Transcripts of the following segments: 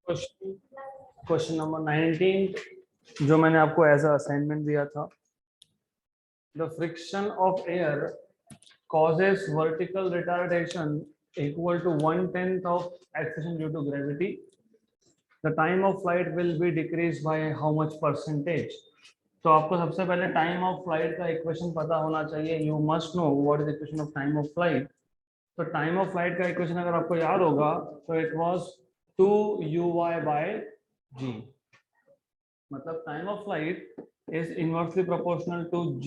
Question number 19 जो मैंने आपको एज अ असाइनमेंट दिया था। The friction of air causes vertical retardation equal to 1/10 of acceleration due to gravity. The time of flight will be decreased by how much percentage? तो आपको सबसे पहले time of flight का equation पता होना चाहिए। You must know what is equation of time of flight. तो time of flight का इक्वेशन अगर आपको याद होगा तो इट वाज 2uy/g, मतलब time of flight is inversely proportional to g।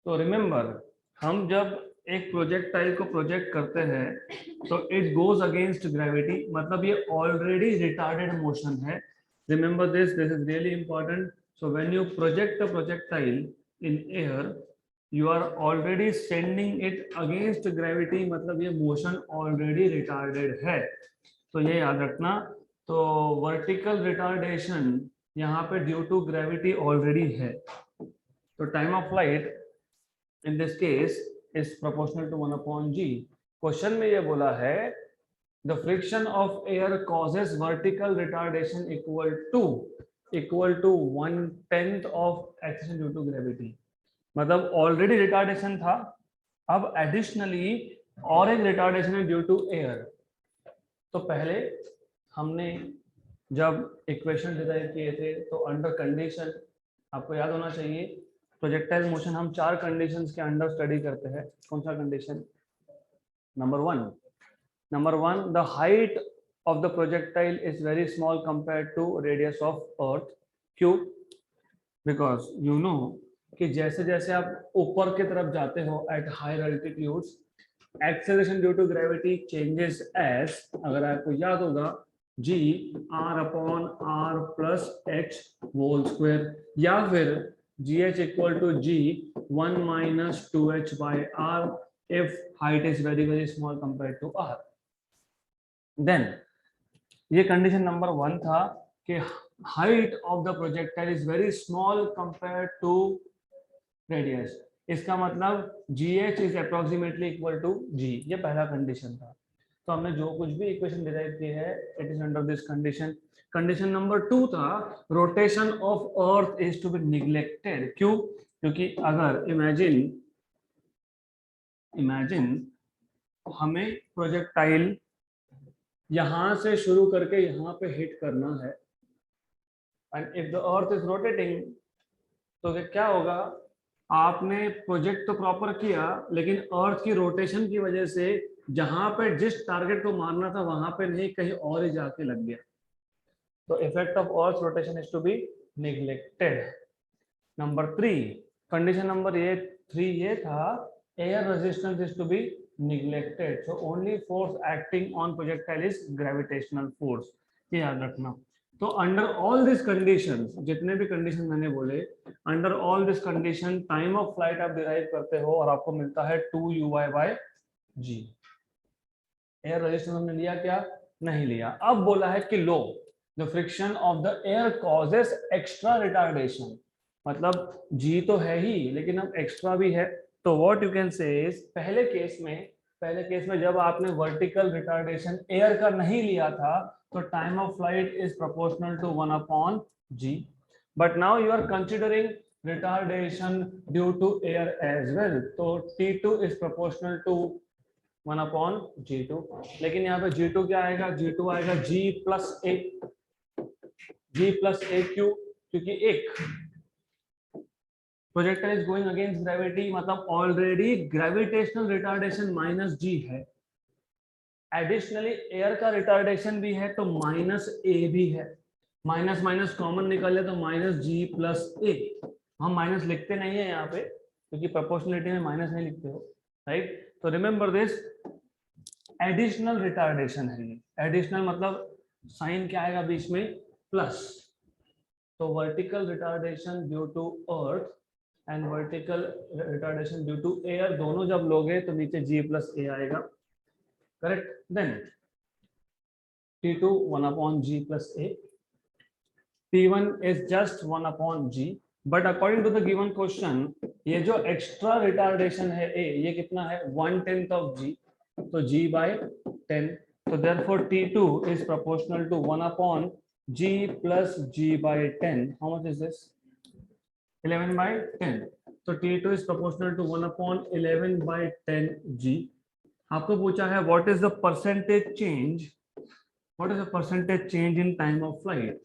तो रिमेंबर, हम जब एक प्रोजेक्टाइल को प्रोजेक्ट करते हैं तो इट गोज अगेंस्ट ग्रेविटी, मतलब ये ऑलरेडी रिटार्डेड मोशन है। Remember this is really important. So when you project a projectile in air, you are already sending it against gravity, मतलब ये मोशन ऑलरेडी रिटार्डेड है। तो ये याद रखना। तो वर्टिकल रिटार्डेशन यहाँ पे ड्यू टू ग्रेविटी ऑलरेडी है। तो time of flight in this case is proportional to 1/g। Question में ये बोला है the friction of air causes vertical retardation equal to 1/10 of acceleration due to gravity। मतलब already retardation था, अब additionally और एक रिटार्डेशन है ड्यू टू एयर। तो पहले हमने जब इक्वेशन डिराइव किए थे तो अंडर कंडीशन, आपको याद होना चाहिए, प्रोजेक्टाइल मोशन हम 4 कंडीशंस के अंडर स्टडी करते हैं। कौन सा condition? Number one, the height of the projectile is very small compared to radius of earth. क्यों? बिकॉज यू नो कि जैसे जैसे आप ऊपर की तरफ जाते हो at higher altitudes, acceleration due to gravity changes as, अगर आपको याद होगा, g r/r+h² या फिर gh equal to g 1 - 2h by r if height is very small compared to r। Then ये कंडीशन नंबर 1 था कि height of the projectile is very small compared to radius. इसका मतलब gh is approximately equal to g। ये पहला condition था। तो हमने जो कुछ भी इक्वेशन डिराइव की है it is under this condition. Condition number 2 था rotation of earth is to be neglected. क्यों? क्योंकि अगर इमेजिन हमें प्रोजेक्टाइल यहां से शुरू करके यहां पे हिट करना है and if the earth is rotating, तो क्या होगा? आपने प्रोजेक्ट तो प्रॉपर किया लेकिन अर्थ की रोटेशन की वजह से जहां पे जिस टारगेट को मारना था वहां पे नहीं, कहीं और ही जाके लग गया। तो effect of earth rotation is to be neglected. Number 3, condition number 3 ये था air resistance is to be neglected. So only force acting on projectile is gravitational force. ये याद रखना। तो अंडर ऑल दिस कंडीशंस, जितने भी कंडीशन मैंने बोले, under all this condition time of flight आप डिराइव करते हो और आपको मिलता है 2uy/g। एयर रेजिस्टेंस हमने लिया क्या? नहीं लिया। अब बोला है कि लो the friction of the air causes extra retardation, मतलब g तो है ही लेकिन अब एक्स्ट्रा भी है। तो what you can say is, पहले केस में जब आपने वर्टिकल रिटार्डेशन एयर का नहीं लिया था तो time of flight is proportional to 1/g। But now you are considering retardation due to air as well, तो t2 is proportional to 1/g2। लेकिन यहाँ पे g2 क्या आएगा? g2 आएगा g+a क्यों? क्योंकि एक projectile is going against gravity, मतलब ऑलरेडी ग्रेविटेशनल रिटार्डेशन -g है। एडिशनली एयर का रिटार्डेशन भी है तो -a भी है। माइनस माइनस कॉमन निकाले तो -g+a। हम माइनस लिखते नहीं है यहाँ पे क्योंकि प्रोपोर्शनलिटी में माइनस नहीं लिखते हो, राइट? तो रिमेंबर दिस, एडिशनल रिटार्डेशन है ये। एडिशनल मतलब साइन क्या आएगा बीच में? प्लस। तो vertical retardation due to earth and vertical retardation due to air दोनों जब लोगे तो नीचे g+a आएगा, correct? Then t2 1/g+a, t1 is just 1/g। But according to the given question ये जो एक्स्ट्रा रिटार्डेशन है a, ये कितना है? 1/10 of g। तो g/10 तो therefore T2 is proportional to 1 upon G plus G by 10. How much is this? 11 by 10. तो T2 is proportional to 1 upon 11 by 10 G. आपको पूछा है what is the percentage change? What is the percentage change in time of flight?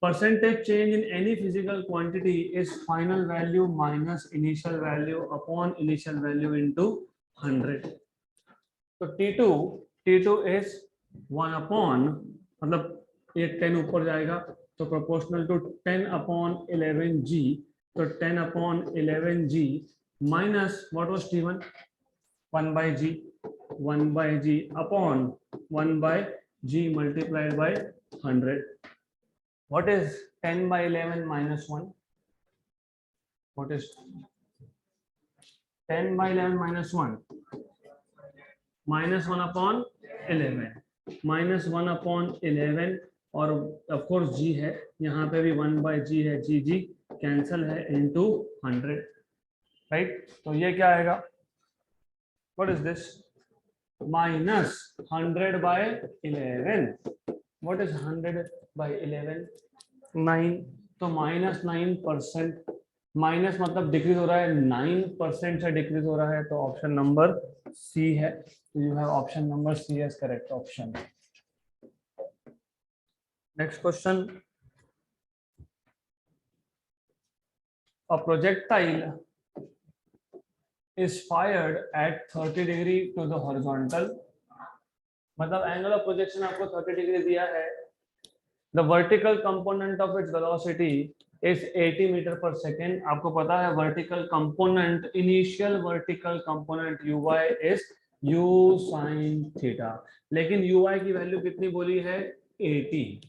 Percentage change in any physical quantity is final value minus initial value upon initial value into 100. तो T2 is 1 upon, मतलब ये 10 ऊपर जाएगा तो proportional to 10 upon 11G, तो 10 upon 11G minus what was T1 1 by G upon 1 by G multiplied by 100. What is 10 by 11 minus 1? What is 10 by 11 minus 1? Minus 1 upon 11, minus 1 upon 11, और of course जी है, यहाँ पे भी 1 by G है, जी जी cancel है, into 100, right. तो ये क्या आएगा? What is this? Minus 100 by 11. What is 100 by 11? 9. तो माइनस 9%. माइनस मतलब डिक्रीज हो रहा है, 9% से डिक्रीज हो रहा है, तो ऑप्शन नंबर सी है. You have option number C as correct option. Next question. A projectile is fired at 30 degree to the horizontal. मतलब angle of projection आपको 30 degree दिया है. The vertical component of its velocity is 80 meter per second. आपको पता है vertical component, initial vertical component uy is u sin theta, लेकिन uy की value कितनी बोली है? 80,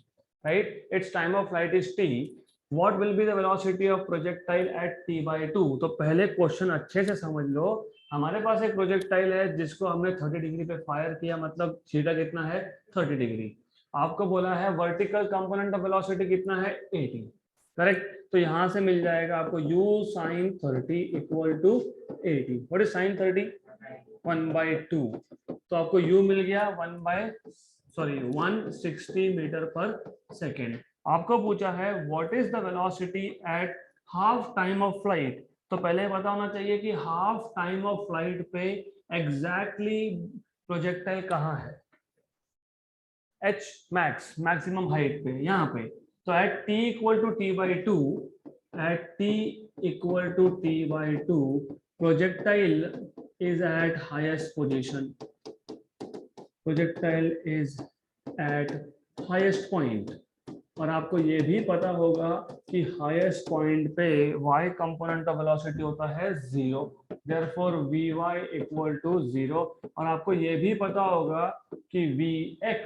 right? Its time of flight is t. What will be the velocity of projectile at t by 2? तो पहले क्वेश्चन अच्छे से समझ लो. हमारे पास एक प्रोजेक्टाइल है जिसको हमने 30 डिग्री पे फायर किया, मतलब थीटा कितना है? 30 डिग्री. आपको बोला है वर्टिकल कंपोनेंट ऑफ वेलोसिटी कितना है? 80, करेक्ट. तो यहां से मिल जाएगा आपको u sin 30 equal to 80. What is sin 30? 1 by 2. तो आपको u मिल गया 160 मीटर पर सेकेंड. आपको पूछा है what is the velocity at half time of flight. तो पहले पता होना चाहिए कि हाफ टाइम ऑफ फ्लाइट पे एग्जैक्टली प्रोजेक्टाइल कहाँ है? h मैक्स, मैक्सिमम हाइट पे, यहाँ पे. तो at t equal to t by 2, at t equal to t by 2, projectile is at highest position. Projectile is at highest point. और आपको ये भी पता होगा कि हाईएस्ट पॉइंट पे y कंपोनेंट ऑफ वेलोसिटी होता है 0, therefore vy इक्वल टू 0. और आपको ये भी पता होगा कि vx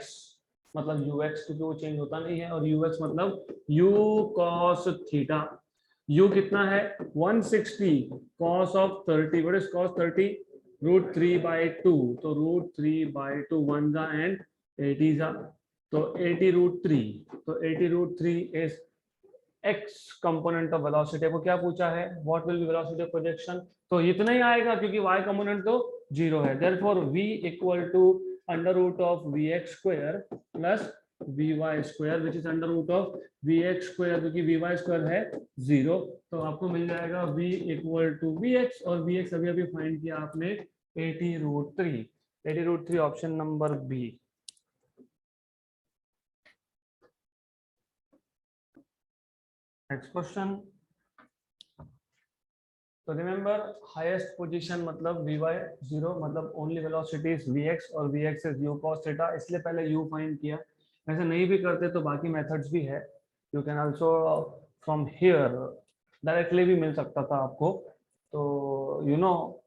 मतलब ux, क्योंकि वो चेंज होता नहीं है, और ux मतलब u cos थीटा. u कितना है? 160 cos of 30. What is cos 30? √3 by 2. तो √3 by 2 1 जा and 80 जा, तो 80√3. तो 80√3 is x component of velocity. आपको क्या पूछा है? What will be velocity of projection? तो इतना ही आएगा क्योंकि y component तो 0 है. Therefore v equal to √ of vx square plus vy square, which is √ of vx square, क्योंकि vy square है 0. तो आपको मिल जाएगा v equal to vx, और vx अभी अभी फाइंड किया आपने 80√3. 80√3 option number B. Next question. तो रिमेंबर हाईएस्ट पोजीशन मतलब vy 0, मतलब ओनली वेलोसिटी इज vx और vx is u cos theta, इसलिए पहले u फाइंड किया. वैसे नहीं भी करते तो बाकी मेथड्स भी है. You can also from here directly भी मिल सकता था आपको. तो you know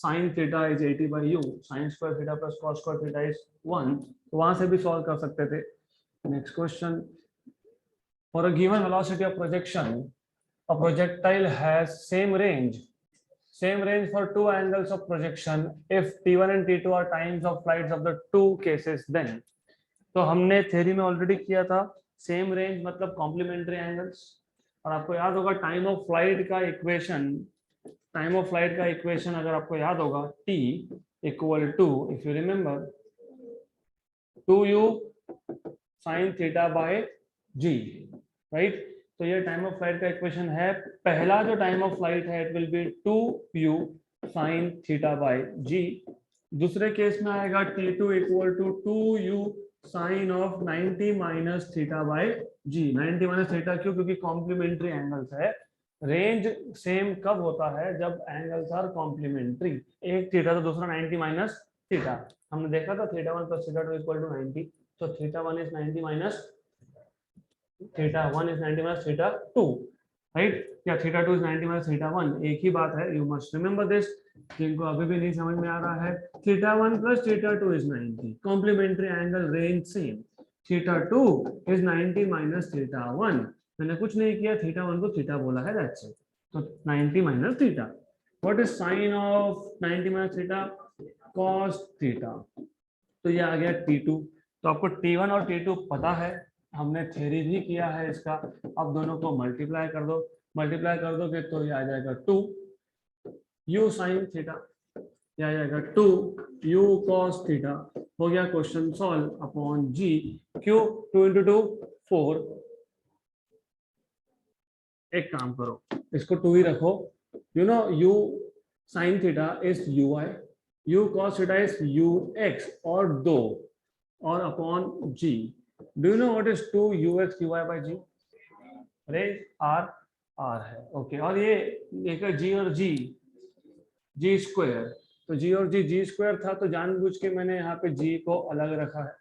sin theta is 80 by u, sin square theta plus cos square theta is 1, तो वहां से भी सॉल्व कर सकते थे. Next question. For a given velocity of projection, a projectile has same range for two angles of projection if t1 and t2 are times of flights of the two cases. Then तो हमने theory में already किया था. Same range मतलब complementary angles. और आपको याद होगा टाइम ऑफ फ्लाइट का इक्वेशन, अगर आपको याद होगा t equal to, if you remember, 2u sin theta by g, right. तो ये टाइम ऑफ फ्लाइट का इक्वेशन है। पहला जो टाइम ऑफ फ्लाइट है it will be 2u sin theta by g। दूसरे केस में आएगा t2 equal to 2u sine of 90 minus theta by g। 90 minus theta क्यों? क्योंकि कॉम्प्लीमेंट्री एंगल्स है। रेंज सेम कब होता है? जब एंगल्स आर कॉम्प्लीमेंट्री। एक थीटा तो दूसरा 90 माइनस थीटा। हमने देखा था theta 1 plus theta 2 equal to 90। तो theta 1 is 90 minus theta 1 is 90 minus theta 2, right? या थीटा 2 इज 90 माइनस थीटा 1, एक ही बात है। You must remember this. जिनको अभी भी नहीं समझ में आ रहा है, theta 1 plus theta 2 is 90, complementary angle, range same. Theta 2 is 90 minus theta 1। मैंने कुछ नहीं किया, थीटा 1 को थीटा बोला है, दैट्स इट। तो 90 minus theta. What is sine of 90 minus theta? cos theta. तो ये आ गया T2। तो आपको T1 और T2 पता है, हमने थ्योरी भी किया है इसका। अब दोनों को मल्टीप्लाई कर दो। मल्टीप्लाई कर दोगे तो ये आ जाएगा 2u sin थीटा, ये आ जाएगा 2u cos थीटा। हो गया क्वेश्चन सॉल्व अपॉन g। क्यों? 2 इंटू 2 4। एक काम करो, इसको 2 ही रखो। You know u sin theta is ui, u cos theta is ux और 2 और upon g। Do you know what is 2ux ui by g? Range r है, ओके। और ये एक g और g स्क्वायर। तो g और g स्क्वायर था, तो जानबूझ के मैंने यहाँ पे g को अलग रखा है,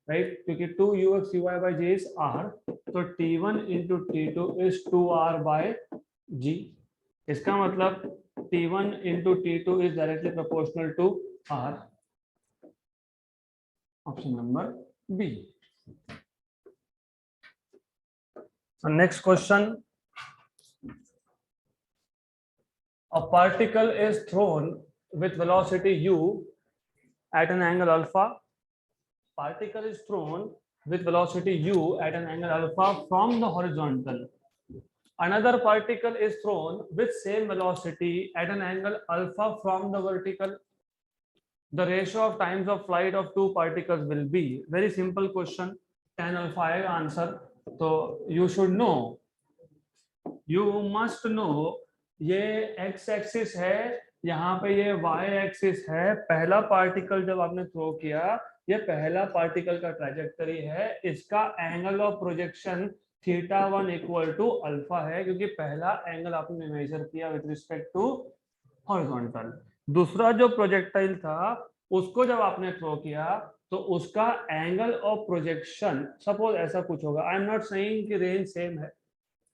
राइट? क्योंकि 2ux ui by g is r, तो t1 into t2 is 2r by g। इसका मतलब t1 into t2 is directly proportional to r। Option number B. Next question. A particle is thrown with velocity u at an angle alpha. Particle is thrown with velocity u at an angle alpha from the horizontal. Another particle is thrown with same velocity at an angle alpha from the vertical. The ratio of times of flight of two particles will be, very simple question, tan alpha आएगा answer. तो you should know, you must know, ये x axis है, यहाँ पे ये y axis है। पहला particle जब आपने थ्रो किया, ये पहला पार्टिकल का ट्रैजेक्टरी है, इसका angle of projection theta 1 equal to alpha है, क्योंकि पहला एंगल आपने मेजर किया विद रिस्पेक्ट टू हॉरिजॉन्टल। दूसरा जो प्रोजेक्टाइल था उसको जब आपने थ्रो किया तो उसका एंगल ऑफ प्रोजेक्शन, सपोज ऐसा कुछ होगा, आई एम नॉट सेइंग कि रेंज सेम है,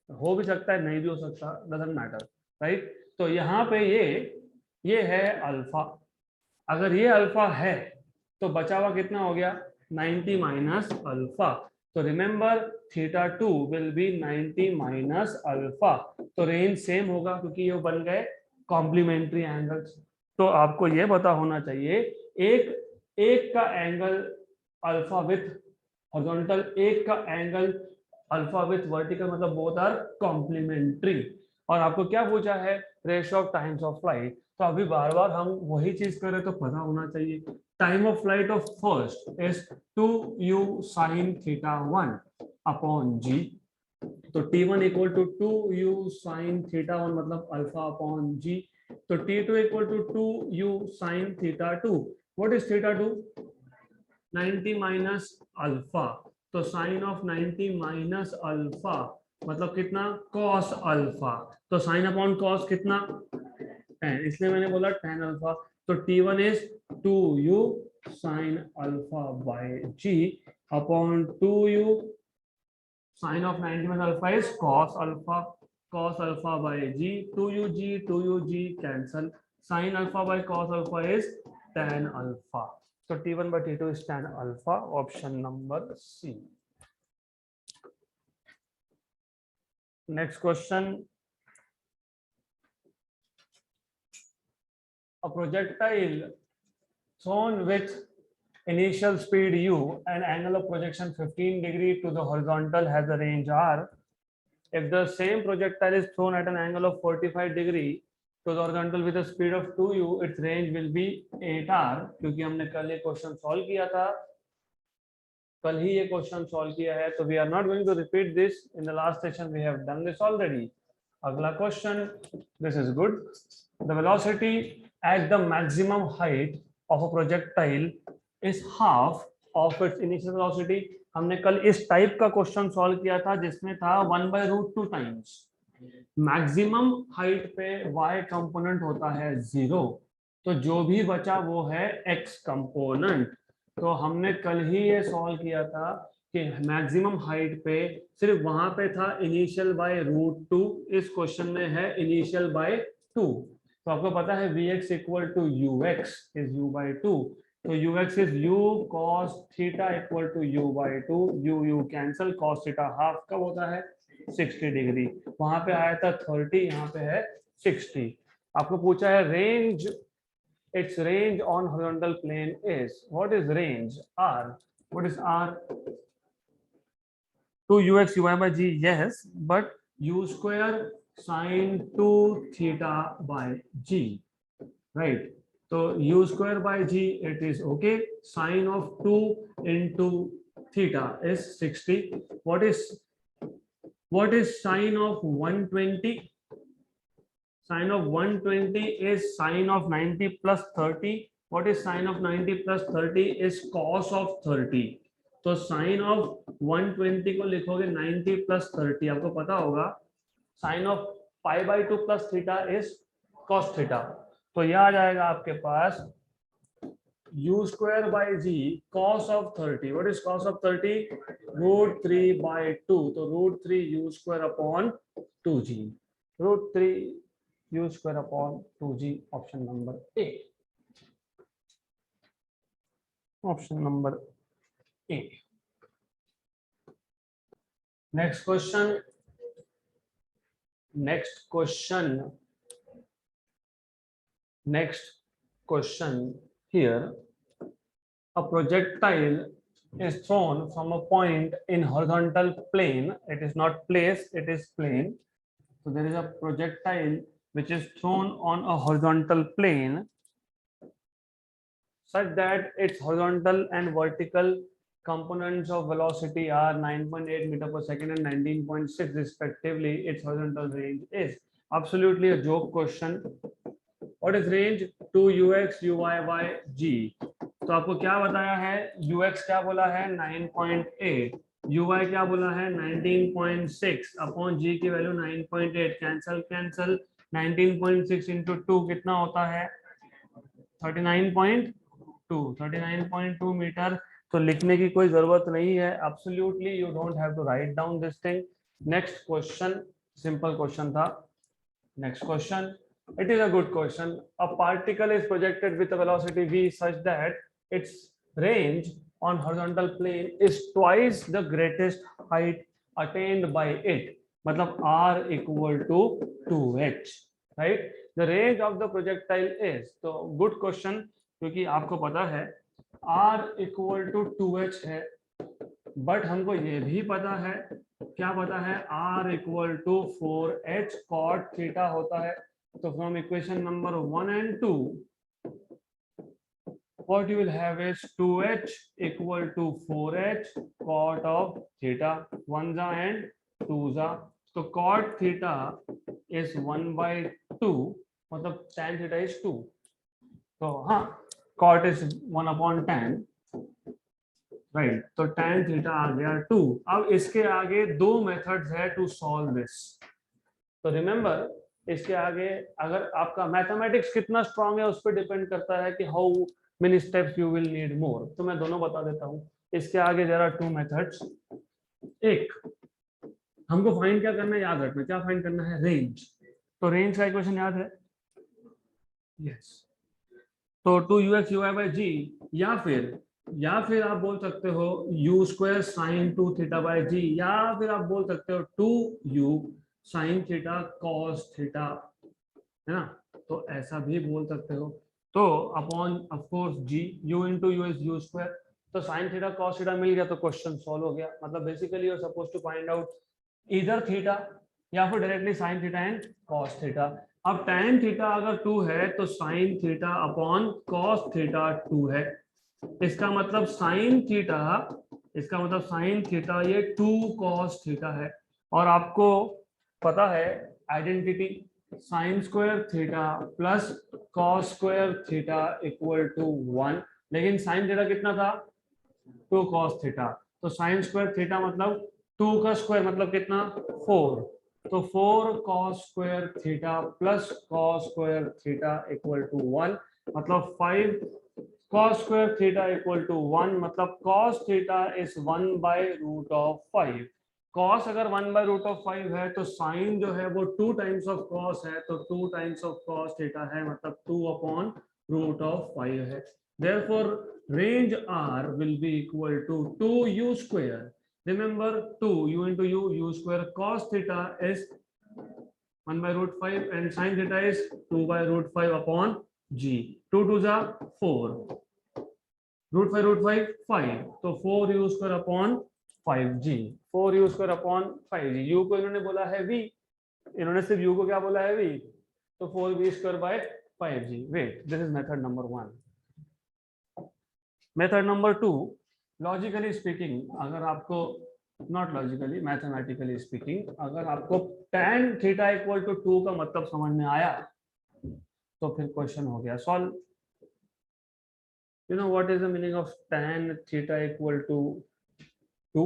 हो भी सकता है, नहीं भी हो सकता, डजंट मैटर, राइट? तो यहाँ पे ये है अल्फा। अगर ये अल्फा है तो बचा हुआ कितना हो गया? 90 माइनस अल्फा। तो remember theta 2 will be 90 minus alpha. तो रेंज सेम होगा क्योंकि ये बन गए कॉम्प्लीमेंट्री एंगल्स। तो आपको ये पता होना चाहिए, एक का एंगल अल्फा विथ हॉरिजॉन्टल, एक का एंगल अल्फा विथ वर्टिकल, मतलब बोथ आर कॉम्प्लीमेंट्री। और आपको क्या पूछा है? Ratio of times of flight. तो अभी बार बार हम वही चीज कर रहे तो पता होना चाहिए। Time of flight of first is 2u sin theta 1 upon g। तो t1 equal to 2u sin theta 1 मतलब अल्फा अपॉन g। तो t2 equal to 2u sin theta 2। What is theta 2? 90 minus alpha. तो sine of 90 minus alpha मतलब कितना? cos alpha. तो sine upon cos कितना? 10, इसलिए मैंने बोला tan अल्फा। तो t1 is 2u sin alpha by g upon 2u sine of 90 minus alpha is cos alpha by g। 2u g cancel, sine alpha by cos alpha is tan alpha. So T1 by T2 is tan alpha, option number C. Next question. A projectile thrown with initial speed u and angle of projection 15 degree to the horizontal has a range r. If the same projectile is thrown at an angle of 45 degree to the horizontal with a speed of 2u, its range will be 8r। क्योंकि हमने कल ये question solve किया था कल ही ये question solve किया है, तो we are not going to repeat this in the last session, we have done this already. अगला question, this is good. The velocity at the maximum height of a projectile is half of its initial velocity. हमने कल इस type का question solve किया था जिसमें था 1/√2 times. Maximum height पे y कंपोनेंट होता है 0, तो जो भी बचा वो है x कंपोनेंट. तो हमने कल ही ये सॉल्व किया था कि मैक्सिमम हाइट पे सिर्फ वहां पे था इनिशियल बाय √2, इस क्वेश्चन में है इनिशियल बाय 2. तो आपको पता है vx equal to ux is u/2. तो ux is u cos theta equal to u/2. u cancel, cos theta half कब होता है 60 डिग्री. वहां पे आया था 30, यहाँ पे है 60. आपको पूछा है range, its range on horizontal plane is, what is range? R. What is R? 2ux uy by g, yes, but u square sin 2 theta by g, right? So u square by g, it is okay. Sine of 2 into theta is 60. What is sine of 120? Sine of 120 is sine of 90 plus 30. What is sine of 90 plus 30? Is cos of 30. तो sine of 120 को लिखोगे 90 plus 30. आपको पता होगा sine of pi/2 plus theta is cos theta. तो यह आ जाएगा आपके पास u square by g cos of 30. What is cos of 30? √3/2. तो √3 u square upon 2g. √3 u square upon 2g. Option number A. Option number A. Next question. Next question. Next question here. A projectile is thrown from a point in horizontal plane. It is not place, it is plane. So there is a projectile which is thrown on a horizontal plane such that its horizontal and vertical components of velocity are 9.8 meter per second and 19.6 respectively. Its horizontal range is. Absolutely a joke question. What is range? 2ux uy by g. तो आपको क्या बताया है? ux क्या बोला है? 9.8. uy क्या बोला है? 19.6 अपॉन g की वैल्यू 9.8. Cancel cancel. 19.6 इंटू 2 कितना होता है? 39.2 मीटर. तो लिखने की कोई जरूरत नहीं है. Absolutely you don't have to write down this thing. Next question, simple question था. Next question, it is a good question. A particle is projected with a velocity v such that its range on horizontal plane is twice the greatest height attained by it. मतलब r equal to 2h, right? The range of the projectile is. तो good question, क्योंकि आपको पता है r equal to 2h है, but हमको ये भी पता है, क्या पता है? r equal to 4h cot theta होता है. So from equation number 1 and 2, what you will have is 2h equal to 4h cot of theta. 1 and 2. So cot theta is 1/2. मतलब tan theta is 2. तो हाँ, cot is 1/tan. Right. तो tan theta आ गया 2. अब इसके आगे दो methods है टू सॉल्व दिस. तो रिमेंबर, इसके आगे अगर आपका मैथमेटिक्स कितना स्ट्रांग है उस पर डिपेंड करता है कि how many steps you will need more. तो मैं दोनों बता देता हूँ. इसके आगे देयर आर 2 मेथड्स. एक, हमको फाइंड क्या करना है? याद रखना. क्या फाइंड करना है? रेंज. तो रेंज का इक्वेशन याद है? यस. तो 2ux uy by g, या फिर आप बोल सकते हो u square sine 2 theta by G, या फिर आप बोल सकते हो 2u sign theta cos theta, है ना? तो ऐसा भी बोल सकते हो. तो upon of course g, u into u is u square. तो साइन थीटा कॉस थीटा मिल गया तो क्वेश्चन सॉल्व हो गया. मतलब basically you are supposed to find out either theta या फिर directly sine theta and cos theta. अब tan थीटा अगर 2 है तो sine theta upon cos theta 2 है. इसका मतलब साइन थीटा इसका मतलब साइन थीटा ये 2 कॉस थीटा है। और आपको पता है identity, sine square theta plus cos square theta equal to 1। लेकिन साइन थीटा कितना था? 2 कॉस थीटा। तो साइन स्क्वायर थीटा मतलब 2 का स्क्वायर मतलब कितना? 4। तो 4 cos square theta plus cos square theta equal to 1, मतलब 5 cos square theta equal to 1, मतलब cos theta is 1 by root of 5। cos अगर 1 by root of 5 है तो sin जो है वो 2 times of cos है, तो 2 times of cos theta है, मतलब 2 upon root of 5 है। therefore range R will be equal to 2u square। remember 2 u into u square, cos theta is 1 by root 5 and sin theta is 2 by root 5 upon g। 2 2 जा 4, root five 5, तो 4 you square upon 5g। 4 you square upon 5g, you को इन्होंने बोला है v, इन्होंने सिर्फ you को क्या बोला है v, तो 4v square by 5g। Wait, this is method number 1। Method number 2, logically speaking, अगर आपको, नॉट लॉजिकली, मैथमेटिकली स्पीकिंग, अगर आपको tan थीटा इक्वल टू 2 का मतलब समझ में आया तो फिर क्वेश्चन हो गया solve. You know what is the meaning of tan theta equal to 2?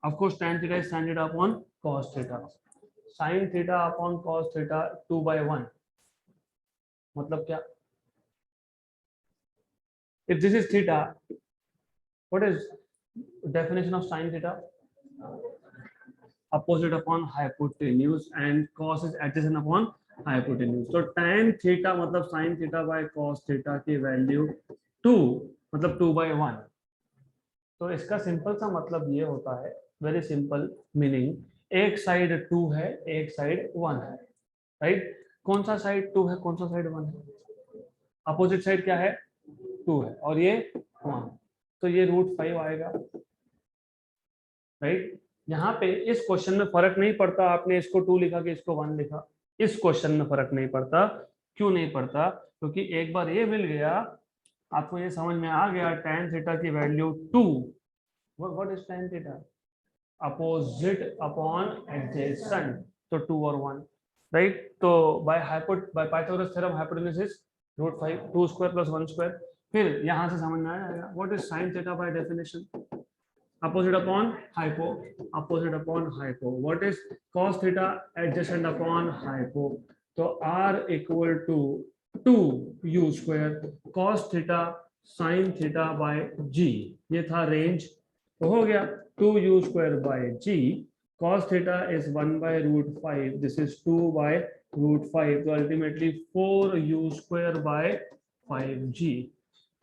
Of course, tan theta is tan theta upon cos theta. Sin theta upon cos theta 2 by 1. मतलब क्या? If this is theta, what is definition of sin theta? Opposite upon hypotenuse, and cos is adjacent upon hypotenuse। तो tan theta मतलब sin theta by cos theta की value 2, मतलब 2 by 1। तो इसका simple सा मतलब ये होता है, वेरी सिंपल मीनिंग, एक साइड 2 है, एक साइड 1 है, राइट? कौन सा साइड 2 है, कौन सा साइड 1 है? अपोजिट साइड क्या है? 2 है, और ये 1, तो ये √5 आएगा, राइट? यहाँ पे इस क्वेश्चन में फर्क नहीं पड़ता आपने इसको 2 लिखा कि इसको 1 लिखा, इस क्वेश्चन में फर्क नहीं पड़ता। क्यों नहीं पड़ता? क्योंकि एक बार ये मिल गया, आपको ये समझ में आ गया tan थीटा की value 2। What is tan theta? Opposite upon adjacent, तो 2 और 1, राइट? तो by Pythagoras theorem hypotenuse is √5, 2 square plus 1 square. फिर यहां से समझ में आएगा what is sin theta by definition? opposite upon hypo, opposite upon hypo। what is cos theta? adjacent upon hypo। तो r equal to 2u square cos theta sin theta by g, ये था range, तो हो गया 2u square by g। cos theta is 1 by √5, this is 2 by √5, तो ultimately 4u square by 5g।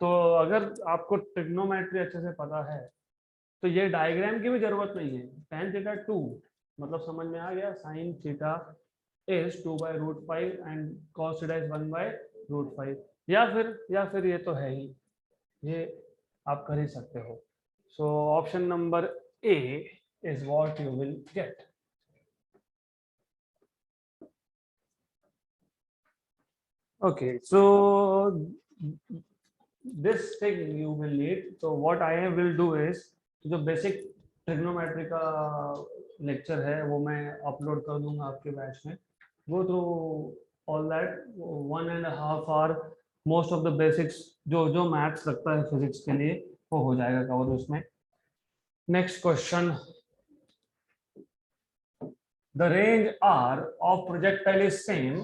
तो अगर आपको ट्रिग्नोमेट्री अच्छे से पता है तो ये डायग्राम की भी जरूरत नहीं है। tan थीटा 2 मतलब समझ में आ गया, sin theta is 2 by √5 and cos theta is 1 by √5। या फिर ये तो है ही, ये आप कर ही सकते हो। So option number A is what you will get. Okay, so this thing you will need, so what I will do is, जो बेसिक ट्रिग्नोमेट्री का लेक्चर है वो मैं अपलोड कर दूंगा आपके बैच में। Go through all that, 1.5 hour, most of the basics जो जो मैथ्स लगता है फिजिक्स के लिए वो हो जाएगा कवर उसमें। Next question, the range R of projectile is same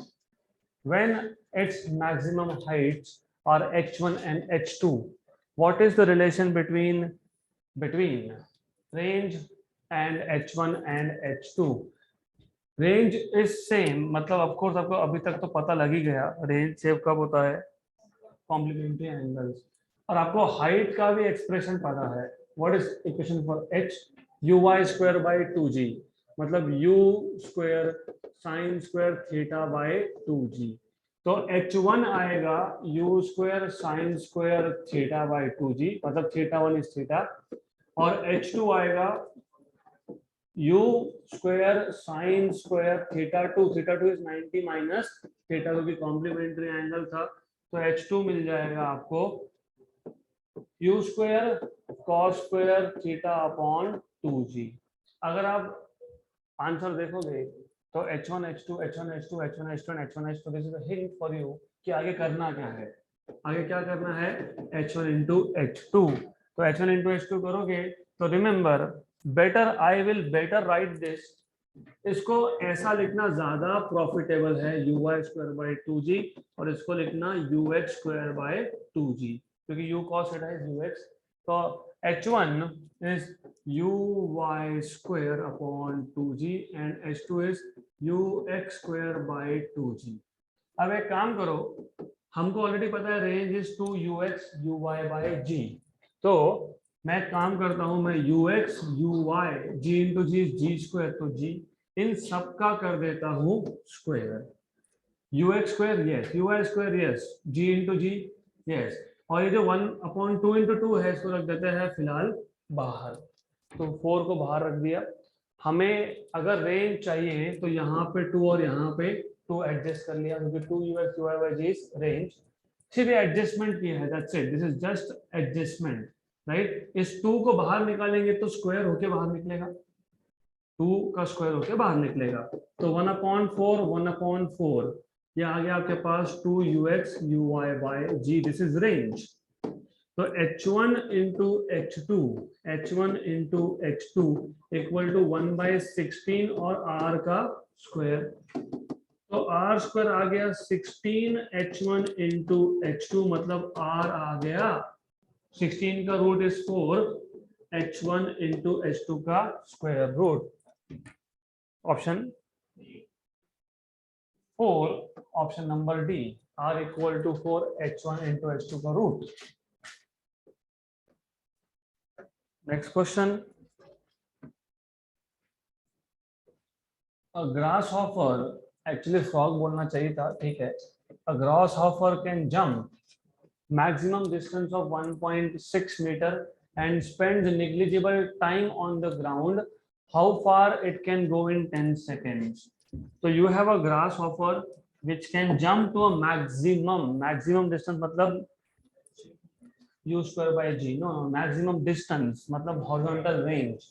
when its maximum heights are h1 and h2। what is the relation between range and h1 and h2? Range is same, मतलब of course आपको अभी तक तो पता लग ही गया range save कब होता है, कॉम्प्लीमेंट्री एंगल्स। और आपको हाइट का भी एक्सप्रेशन पता है, what is equation for h? uy square by 2g, मतलब u square sine square theta by 2g। तो h1 आएगा u square sine square theta by 2g, मतलब θ1 इज थीटा, और h2 आएगा u square sine square θ2 is 90 minus θ2 की complementary angle था, तो h2 मिल जाएगा आपको u square cos square theta upon 2g। अगर आप आंसर देखोगे तो h1 h2 h1 h2 h1 h2 and h1 h2, this is a hint for you कि आगे करना क्या है। आगे क्या करना है, h1 into h2। तो h1 into h2 करोगे तो remember better, I will better right this, इसको ऐसा लिखना ज्यादा प्रॉफिटेबल है, you Y square by 2g, और इसको लिखना you x square by 2g, क्योंकि u cos theta is ux। तो h1 is uy square upon 2g and h2 is ux square by 2g। अब एक काम करो, हमको ऑलरेडी पता है range is two ux uy by g। तो मैं काम करता हूं, मैं ux uy g into G square, तो g इन सब का कर देता हूं square, ux square yes, uy square yes, g into G yes, और ये जो 1/2 इंटू 2 है इसको रख देते हैं फिलहाल बाहर। तो 4 को बाहर रख दिया। हमें अगर रेंज चाहिए तो यहाँ पे 2 और यहाँ पे 2 एडजस्ट कर लिया, क्योंकि 2 ux uy by g is range. सिर्फ एडजस्टमेंट किया है, that's it, this is just adjustment, right. इस 2 को बाहर निकालेंगे तो स्क्वायर होके बाहर निकलेगा, 2 का स्क्वायर होके बाहर निकलेगा। तो 1/4 1/4, ये आ गया आपके पास 2 ux uy by g, this is range. तो h1 into h2, h1 into h2 equal to 1/16 और r का स्क्वायर। तो r स्क्वायर आ गया 16 h1 इंटू h2, मतलब r आ गया 16 का root is 4, h1 into h2 का square root. Option 4, option number D, r equal to 4 h1 into h2 का root. Next question, a grasshopper, actually frog बोलना चाहिए था, ठीक है। a grasshopper can jump maximum distance of 1.6 meter and spends negligible time on the ground, how far it can go in 10 seconds? So you have a grasshopper which can jump to a maximum distance, मतलब u square by g, no, maximum distance मतलब horizontal range।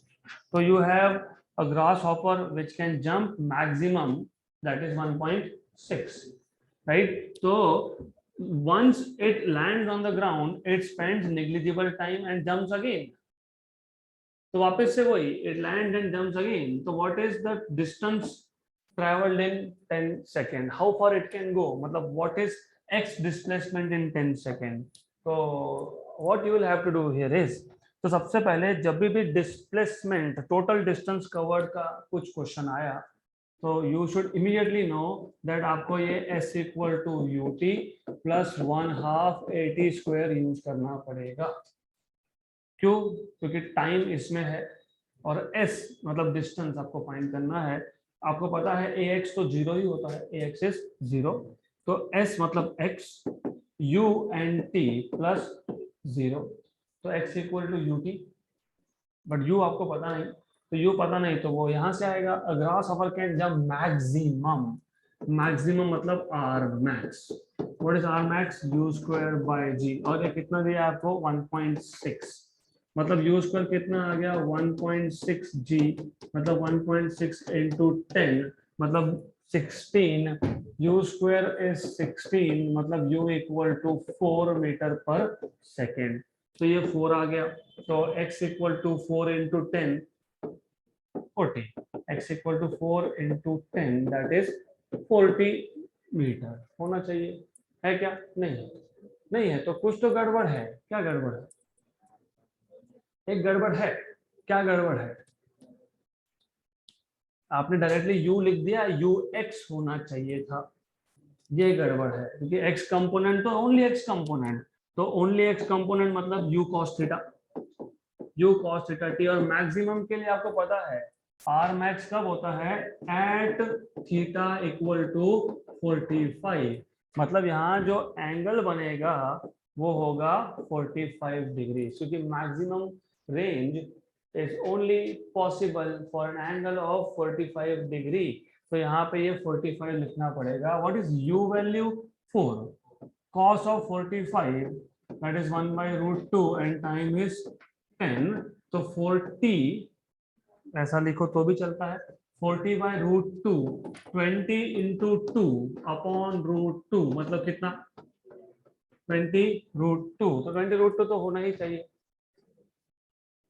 so you have a grasshopper which can jump maximum, that is 1.6, right? so once it lands on the ground it spends negligible time and jumps again। तो वापस से वही, it lands and jumps again। तो what is the distance traveled in 10 second, how far it can go, मतलब what is x displacement in 10 second। तो what you will have to do here is, तो सबसे पहले जब भी displacement total distance covered का कुछ क्वेश्चन आया तो you should immediately know that आपको ये s equal to ut plus 1/2 at square use करना पड़ेगा। क्यों? क्योंकि टाइम इसमें है और s मतलब डिस्टेंस आपको फाइंड करना है। आपको पता है ax तो 0 ही होता है, ax इज 0, तो s मतलब x, u and t plus 0, तो x equal to ut, but u आपको पता नहीं, तो u पता नहीं तो वो यहां से आएगा। a grasshopper can jump maximum, maximum मतलब r max, what is r max, u square by g, और ये कितना दिया आपको 1.6, मतलब u स्क्वायर कितना आ गया 1.6 g, मतलब 1.6 इंटू 10 मतलब 16, u स्क्वायर इज 16, मतलब u equal to 4 metre per second. तो ये 4 आ गया, तो x equal to 4 into 10 40, x equal to 4 into 10 that is 40 metre होना चाहिए, है क्या? नहीं, नहीं है, तो कुछ तो गड़बड़ है। क्या गड़बड़ है? एक गड़बड़ है, क्या गड़बड़ है? आपने डायरेक्टली u लिख दिया, ux होना चाहिए था, ये गड़बड़ है, क्योंकि x कंपोनेंट तो ओनली x कंपोनेंट, तो ओनली x कंपोनेंट मतलब u cos थीटा, t, और मैक्सिमम के लिए आपको पता है r max कब होता है, एट थीटा इक्वल टू 45, मतलब यहाँ जो एंगल बनेगा वो होगा 45 डिग्री, क्योंकि maximum range is only possible for an angle of 45 degree. तो यहाँ पे ये 45 लिखना पड़ेगा। What is u value? 4, cos of 45 that is 1/√2 and time is 10, तो 40 ऐसा लिखो तो भी चलता है, 40/√2, 20 × 2 अपॉन √2 मतलब कितना, 20√2, तो 20√2 तो होना ही चाहिए,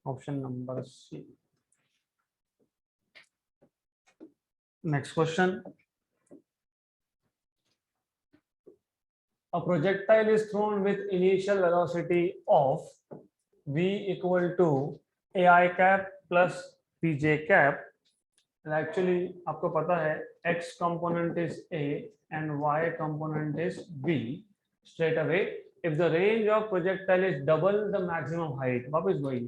option number C. Next question, a projectile is thrown with initial velocity of v equal to ai cap plus pj cap, actually आपको पता है x component is a and y component is b, straight away if the range of projectile is double the maximum height, वापस वही,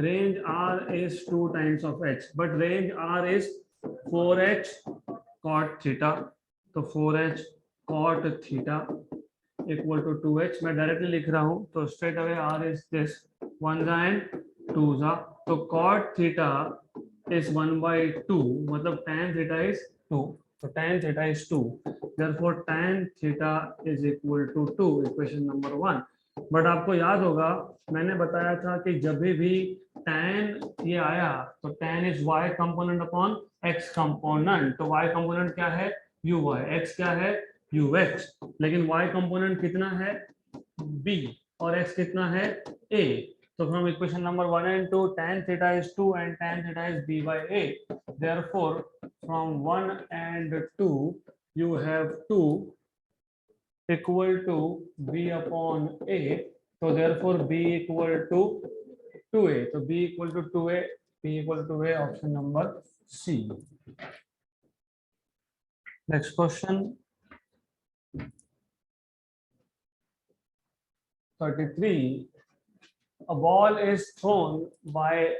range r is 2 times of h but range r is 4h cot theta, तो 4h cot theta equal to 2h, मैं directly लिख रहा हूं तो straight away r is this 1 and 2, तो cot theta is 1/2 मतलब tan theta is 2, so tan theta is 2, therefore tan theta is equal to 2, equation number 1। But आपको याद होगा मैंने बताया था कि जब भी tan ये आया तो tan is y component upon x component, तो y कंपोनेंट क्या है uy, x क्या है ux, लेकिन y कंपोनेंट कितना है b और x कितना है a, so from equation number 1 and 2 tan theta is 2 and tan theta is b by a, therefore from 1 and 2 you have 2 equal to b upon a, so therefore b equal to 2a, so b equal to 2a, b equal to a, option number c। next question 33, a ball is thrown by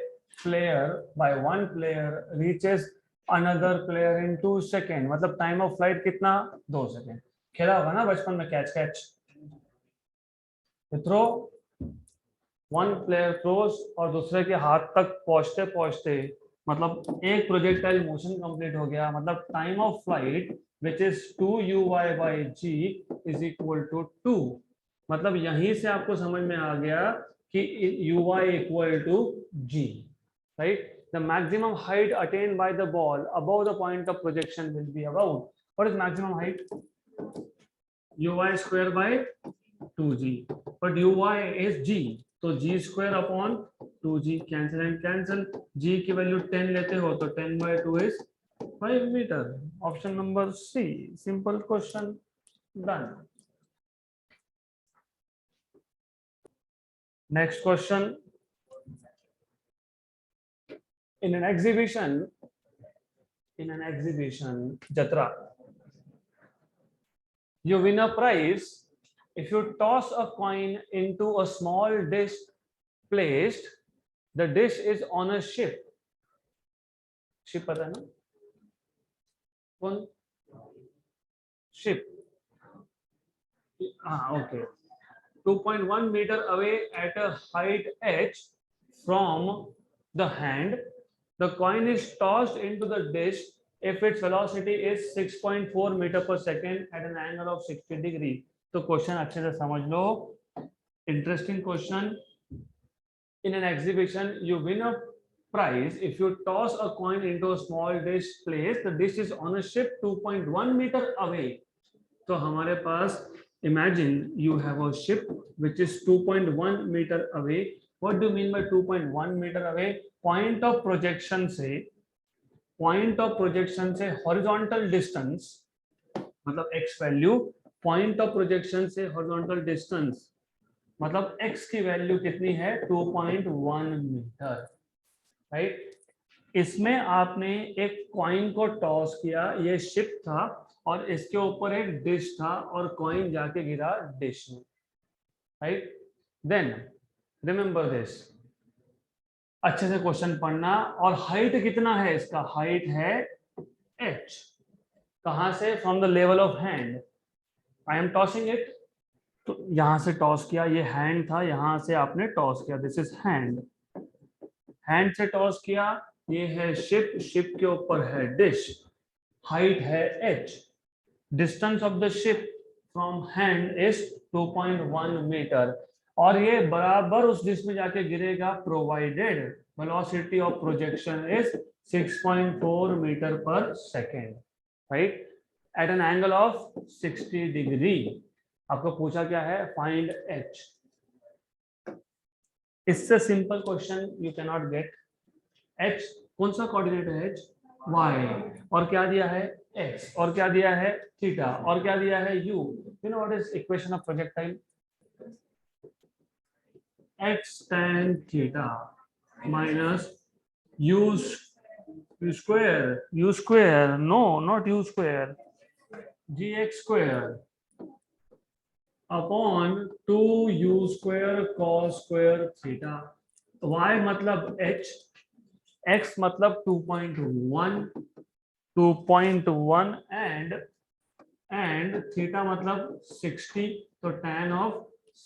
one player reaches another player in 2 seconds, मतलब time of flight कितना 2 second, खेला होगा ना बचपन में catch catch, throw one player throws और दूसरे के हाथ तक पहुंचते पहुंचते मतलब एक प्रोजेक्टाइल मोशन कंप्लीट हो गया, मतलब time of flight which is 2uy/g is equal to 2, मतलब यहीं से आपको समझ में आ गया कि uy equal to g, right. The maximum height attained by the ball above the point of projection will be about, what is maximum height, uy square by 2g, but uy is g, तो g square upon 2g, cancel and cancel, g की value 10 लेते हो तो 10/2 is 5 metre, option number C, simple question, done. Next question, in an exhibition jatra, you win a prize if you toss a coin into a small dish placed, the dish is on a ship पता है ना कौन, ship, okay, 2.1 meter away at a height h from the hand, the coin is tossed into the dish if its velocity is 6.4 meter per second at an angle of 60 degree। तो question अच्छे से समझ लो, interesting question. in an exhibition you win a prize if you toss a coin into a small dish place, the dish is on a ship 2.1 meter away, तो हमारे पास imagine you have a ship which is 2.1 meter away, what do you mean by 2.1 meter away, point of projection से horizontal distance मतलब x value, point of projection से horizontal distance मतलब x की value कितनी है 2.1 metre, right. इसमें आपने एक कॉइन को टॉस किया, ये शिप था और इसके ऊपर एक डिश था और कॉइन जाके गिरा डिश में, राइट। देन रिमेंबर दिस, अच्छे से क्वेश्चन पढ़ना, और हाइट कितना है इसका, हाइट है h, कहां से, from the level of hand, I am tossing it, तो यहां से टॉस किया, ये हैंड था, यहां से आपने टॉस किया, दिस इज हैंड, हैंड से टॉस किया, ये है शिप, शिप के ऊपर है डिश, हाइट है h, distance of the ship from hand is 2.1 metre, और ये बराबर उस डिस्क में जाके गिरेगा provided velocity of projection is 6.4 metre per second, right, at an angle of 60 degree. आपको पूछा क्या है, फाइंड एच। इससे simple question you can not get. H कौन सा कोऑर्डिनेट है, एच वाई, और क्या दिया है एक्स, और क्या दिया है थीटा, और क्या दिया है you. You know what is equation of projectile, x tan theta minus u square, no, not u square, gx square upon 2u square cos square theta। y मतलब h, x मतलब 2.1 एंड थीटा मतलब 60, तो tan of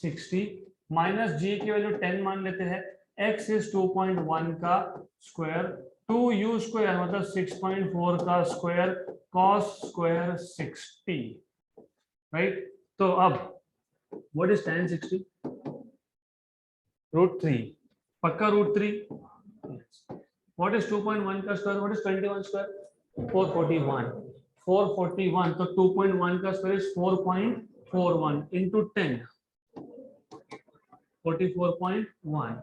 60 minus जी की value 10 मान लेते हैं। x is 2.1 का square, 2u square मतलब 6.4 का स्क्वायर cos स्क्वायर 60, राइट। तो अब व्हाट इज tan 60, √3, पक्का √3। व्हाट इज 2.1 का स्क्वायर, व्हाट इज 21 स्क्वायर, 441, तो 2.1 का square is 4.41 into 10, 44.1।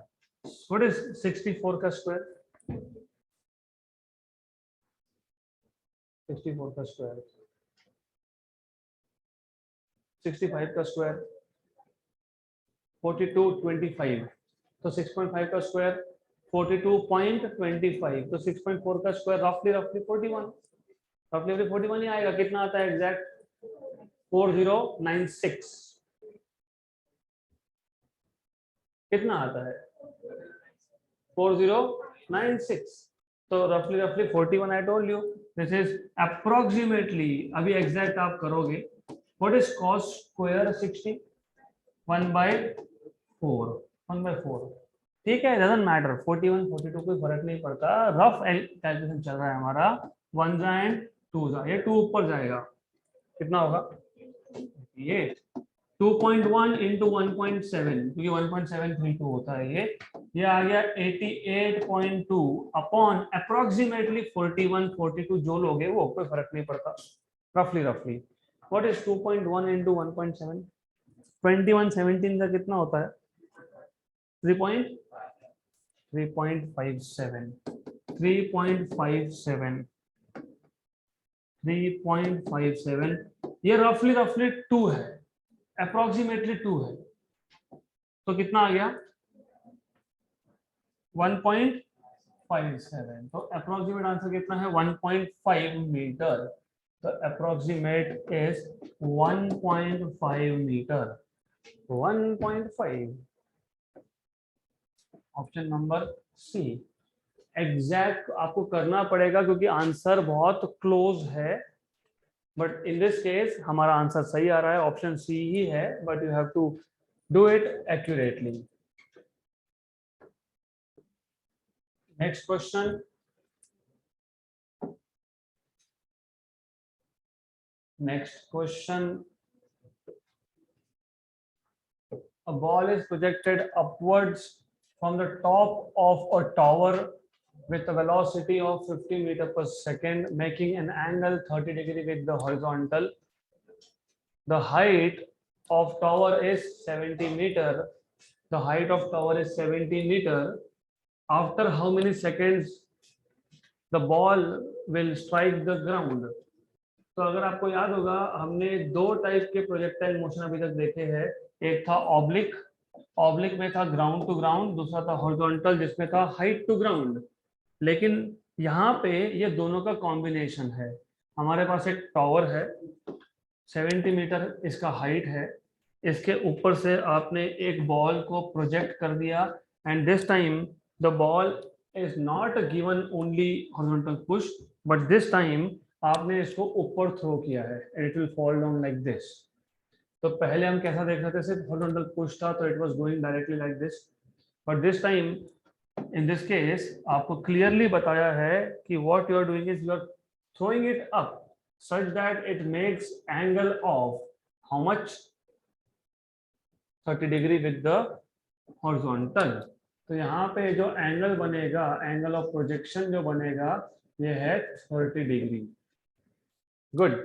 What is 64 का स्क्वायर, 64 का स्क्वायर, 65 का स्क्वायर 42.25, तो 6.5 का स्क्वायर 42.25, तो 6.4 का स्क्वायर रफली 41, रफली 41 ही आएगा। कितना आता है एग्जैक्ट, 4096। कितना आता है 4096, तो रफली 41। I told you this is approximately, अभी एग्जैक्ट आप करोगे। व्हाट इज cos स्क्वायर 60, 1/4, ठीक है, डजंट मैटर, 41 42 कोई फर्क नहीं पड़ता, रफ कैलकुलेशन चल रहा है हमारा, 1 एंड 2, ये 2 ऊपर जाएगा, कितना होगा ये 2.1 इंटू 1.7, क्योंकि 1.732 होता है ये आ गया 88.2 अपॉन अप्रोक्सीमेटली 41 42, जो लोग हैं वो कोई फर्क नहीं पड़ता, रफली। व्हाट इज 2.1 इंटू 1.7, 2117 का कितना होता है, 3.57, ये रफली 2 है, अप्रोक्सीमेटली 2 है, तो कितना आ गया 1.57, तो अप्रोक्सीमेट आंसर कितना है 1.5 मीटर, तो approximate is 1.5 metre, 1.5, option number C. Exact आपको करना पड़ेगा क्योंकि आंसर बहुत क्लोज है, बट इन दिस केस हमारा आंसर सही आ रहा है, ऑप्शन सी ही है, but you have to do it accurately. Next question, a ball is projected upwards from the top of a tower with a velocity of 50 meter per second, making an angle 30 degree with the horizontal. The height of tower is 70 meter. The height of tower is 70 meter. After how many seconds the ball will strike the ground? तो अगर आपको याद होगा, हमने 2 type के projectile motion अभी तक देखे हैं, एक था ऑब्लिक में था ग्राउंड टू ग्राउंड, दूसरा था हॉरिजॉन्टल जिसमें था हाइट टू ग्राउंड। लेकिन यहाँ पे ये दोनों का कॉम्बिनेशन है। हमारे पास एक टावर है, 70 मीटर इसका हाइट है, इसके ऊपर से आपने एक बॉल को प्रोजेक्ट कर दिया, and this time the ball is not given only horizontal push, but this time आपने इसको ऊपर थ्रो किया है, it will fall down like this. तो पहले हम कैसा देख रहे थे, सिर्फ हॉरिजॉन्टल पुश था तो it was going directly like this, but this time in this case आपको क्लियरली बताया है कि what you are doing is you are throwing it up such that it makes angle of how much, 30 degree with the horizontal. तो यहाँ पे जो angle बनेगा, angle of projection जो बनेगा ये है 30 degree. Good.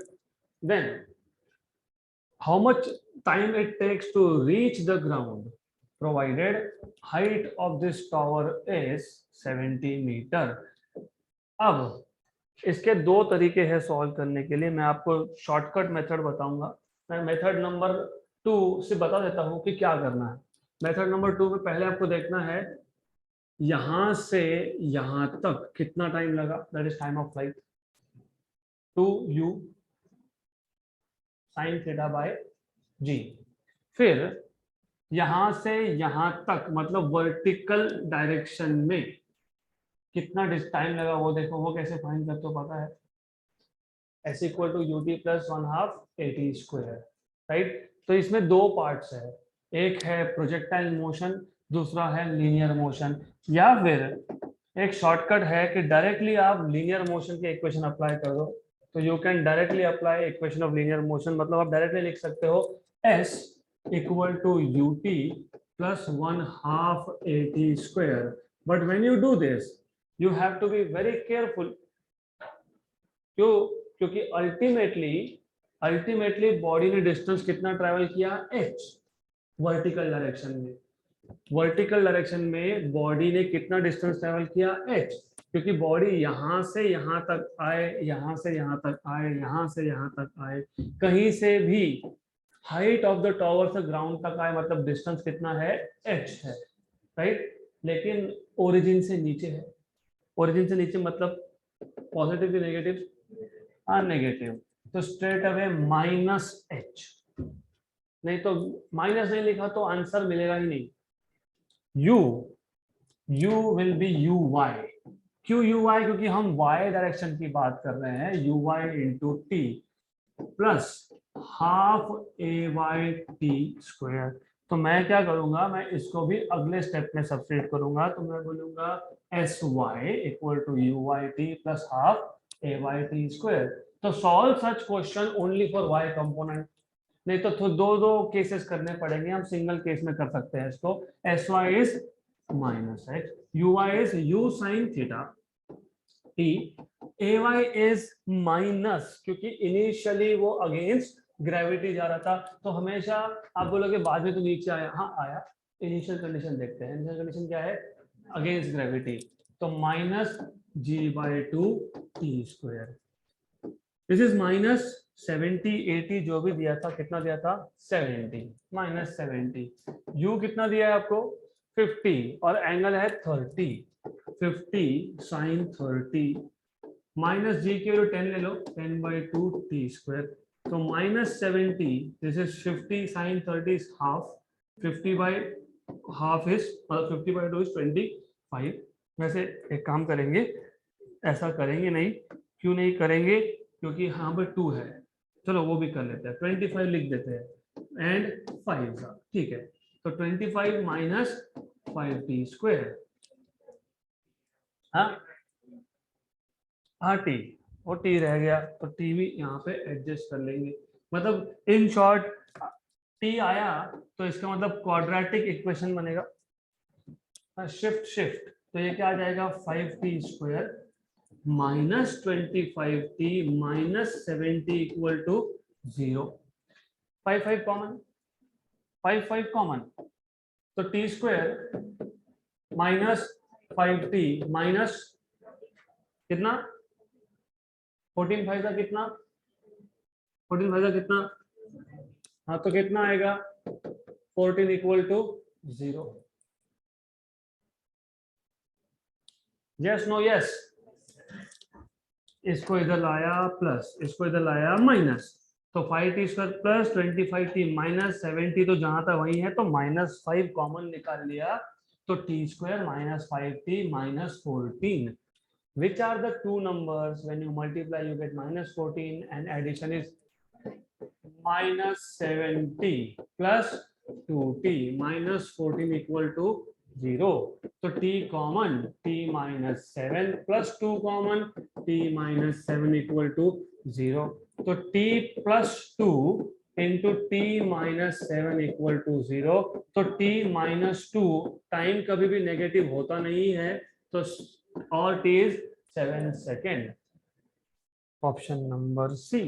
Then how much time it takes to reach the ground provided height of this tower is 70 meter। अब इसके दो तरीके हैं सॉल्व करने के लिए। मैं आपको शॉर्टकट मेथड बताऊंगा। मैं मेथड नंबर 2 से बता देता हूं कि क्या करना है। मेथड नंबर 2 में पहले आपको देखना है यहां से यहां तक कितना टाइम लगा, that is time of flight, 2u sin theta by G. फिर यहां से यहां तक मतलब वर्टिकल डायरेक्शन में कितना टाइम लगा वो देखो। वो कैसे फाइंड करते हो पता है, s equal to U T plus 1/2 AT square, right. तो इसमें दो पार्ट्स है, एक है प्रोजेक्टाइल मोशन, दूसरा है लीनियर मोशन। या फिर एक शॉर्टकट है कि डायरेक्टली आप लीनियर मोशन के इक्वेशन अप्लाई कर दो। तो you can directly apply equation of linear motion, मतलब आप डायरेक्टली लिख सकते हो s equal to U T plus 1/2 AT square. But when you do this you have to be very careful। क्यों? क्योंकि अल्टीमेटली बॉडी ने डिस्टेंस कितना travel किया, h वर्टिकल डायरेक्शन में। वर्टिकल डायरेक्शन में बॉडी ने कितना डिस्टेंस ट्रैवल किया, h। क्योंकि बॉडी यहां से यहां तक आए, यहां से यहां तक आए, यहां से यहां तक आए, कहीं से भी हाइट ऑफ द टावर से ग्राउंड तक आए, मतलब डिस्टेंस कितना है, h है, राइट। लेकिन ओरिजिन से नीचे है, ओरिजिन से नीचे मतलब पॉजिटिव की नेगेटिव, हाँ नेगेटिव, तो स्ट्रेट अवे -h। नहीं तो माइनस नहीं लिखा तो आंसर मिलेगा ही नहीं। u will be uy। क्यों uy? क्योंकि हम y डायरेक्शन की बात कर रहे हैं। uy into T plus 1/2 ay t square. तो मैं क्या करूंगा, मैं इसको भी अगले स्टेप में सब्स्टिट्यूट करूंगा। तो मैं बोलूंगा sy equal to uy t plus 1/2 ay t square. तो solve such question only for y component. नहीं तो दो केसेस करने पड़ेंगे, हम सिंगल केस में कर सकते हैं इसको। sy is -h, uy is u sin theta t, ay is minus, क्योंकि इनिशियली वो अगेंस्ट ग्रेविटी जा रहा था। तो हमेशा आप बोलोगे बाद में तो नीचे आया, हाँ आया। इनिशियल कंडीशन देखते हैं, इनिशियल कंडीशन क्या है, अगेंस्ट ग्रेविटी। तो -g/2 t square. This is -70 80 जो भी दिया था, कितना दिया था, 70 -70। u कितना दिया है आपको, 50 और एंगल है 30, 50 sin 30 माइनस जी की वैल्यू 10 ले लो, 10/2 t स्क्वायर। तो -70, this is 50 sin 30 is half, 50/2 is 50/2 is 25। वैसे एक काम करेंगे, ऐसा करेंगे नहीं, क्यों नहीं करेंगे, क्योंकि यहाँ पर 2 है। चलो वो भी कर लेते हैं, 25 लिख देते हैं एंड 5, ठीक है। तो 25 माइनस 5t स्क्वायर, हाँ टी, वो टी रह गया तो टी भी यहाँ पे एडजस्ट कर लेंगे। मतलब इन शॉर्ट टी आया तो इसका मतलब क्वाड्रेटिक इक्वेशन बनेगा। शिफ्ट शिफ्ट, तो ये क्या आ जाएगा, 5t square -25t -70 equal to 0। 5 common, 5 common, तो टी स्क्वायर -5t माइनस कितना, 14 5 का कितना, 14 5 का कितना, हाँ तो कितना आएगा, 14 equal to 0। Yes no yes. इसको इधर लाया प्लस, इसको इधर लाया माइनस, तो 5t square plus 25t minus 70, तो जहां तक वही है तो -5 कॉमन निकाल लिया, तो t square -5t -14। Which are the two numbers when you multiply you get -14 and addition is -70 plus 2t -14 equal to 0। तो t common, t -7 plus 2 common, t -7 equal to 0। तो t plus 2 into T minus 7 equal to 0। तो T minus 2, time कभी भी negative होता नहीं है, तो और T is 7 second. Option number C.